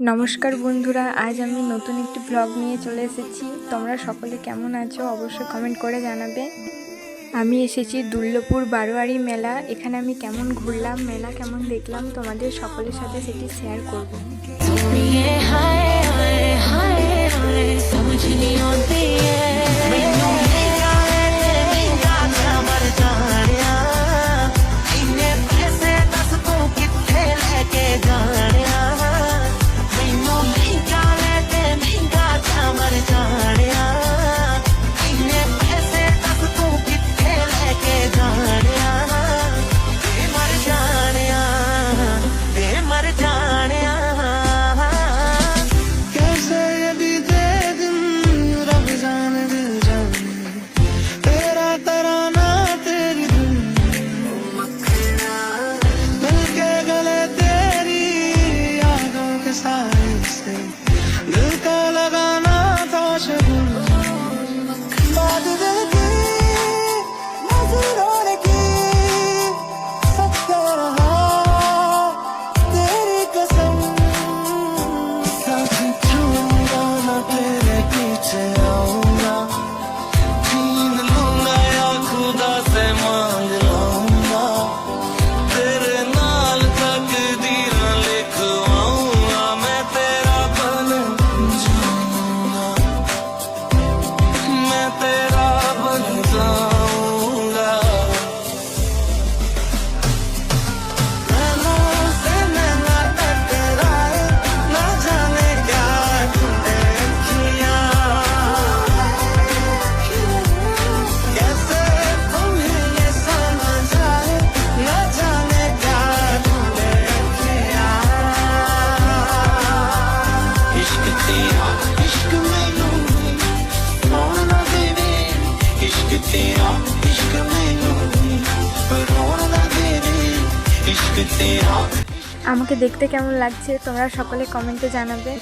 নমস্কার বন্ধুরা, আজ আমি নতুন একটি ব্লগ নিয়ে চলে এসেছি। তোমরা সকলে কেমন আছো অবশ্যই কমেন্ট করে জানাবে। আমি এসেছি দুর্লভপুর বারোয়ারি মেলা। এখানে আমি কেমন ঘুরলাম, মেলা কেমন দেখলাম, তোমাদের সকলের সাথে সেটি শেয়ার করব। আমাকে দেখতে কেমন লাগছে তোমরা সকলে কমেন্টে জানাবে।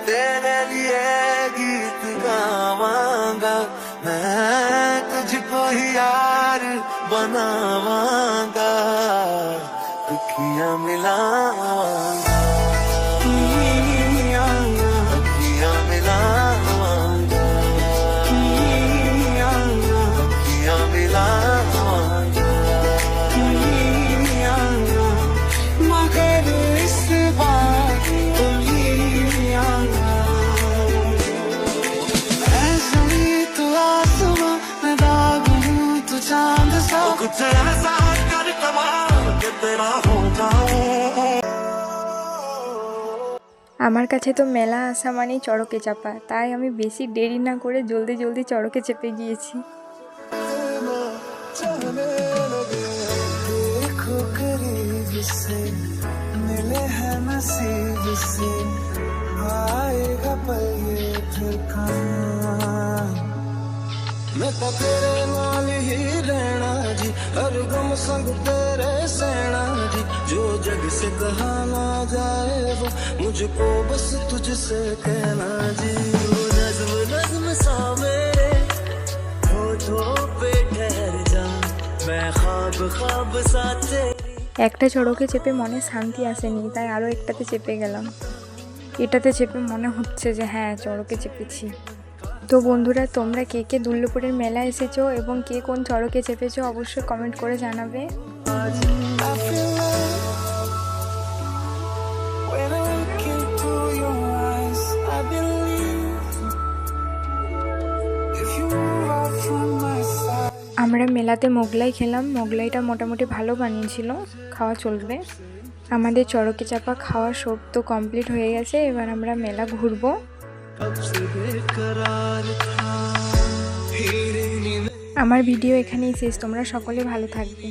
तेरे लिए गीत गावांगा मैं, तुझको ही यार बनावांगा, दुखियां मिलावांगा, दुखियां मिलावांगा, दुखियां मिलावांगा, मगर इस बार कुछ ऐसा कर कमाल के तेरा हो जाऊं। আমার কাছে তো মেলা আসা মানেই চড়কে চাপা, তাই আমি বেশি দেরি না করে জলদি জলদি চড়কে চেপে গিয়েছি। देखो करीब से मिले हैं नसीब से, आएगा पल ये फिर कहाँ, मैं तो तेरे नाल ही रहना जी, हर गम संग तेरे सहना जी, जो जग से कहा ना जाए वो मुझको बस तुझसे कहना जी, वो नज़्म नज़्म सा मेरे होठों पे ठहर जा, मैं ख्वाब ख्वाब सा तेरी। একটা চড়কে চেপে মনে শান্তি আসেনি, তাই আরও একটাতে চেপে গেলাম। এটাতে চেপে মনে হচ্ছে যে হ্যাঁ চড়কে চেপেছি। তো বন্ধুরা, তোমরা কে কে দুর্লভপুরের মেলা এসেছো এবং কে কোন চড়কে চেপেছো অবশ্যই কমেন্ট করে জানাবে। আমরা মেলাতে মোগলাই খেলাম। মোগলাইটা মোটামুটি ভালো বানিয়েছিল, খাওয়া চলবে। আমাদের চড়কে চাপা খাওয়া সব তো কমপ্লিট হয়ে গেছে, এবার আমরা মেলা ঘুরবো। আমার ভিডিও এখানেই শেষ। তোমরা সকলে ভালো থাকবে।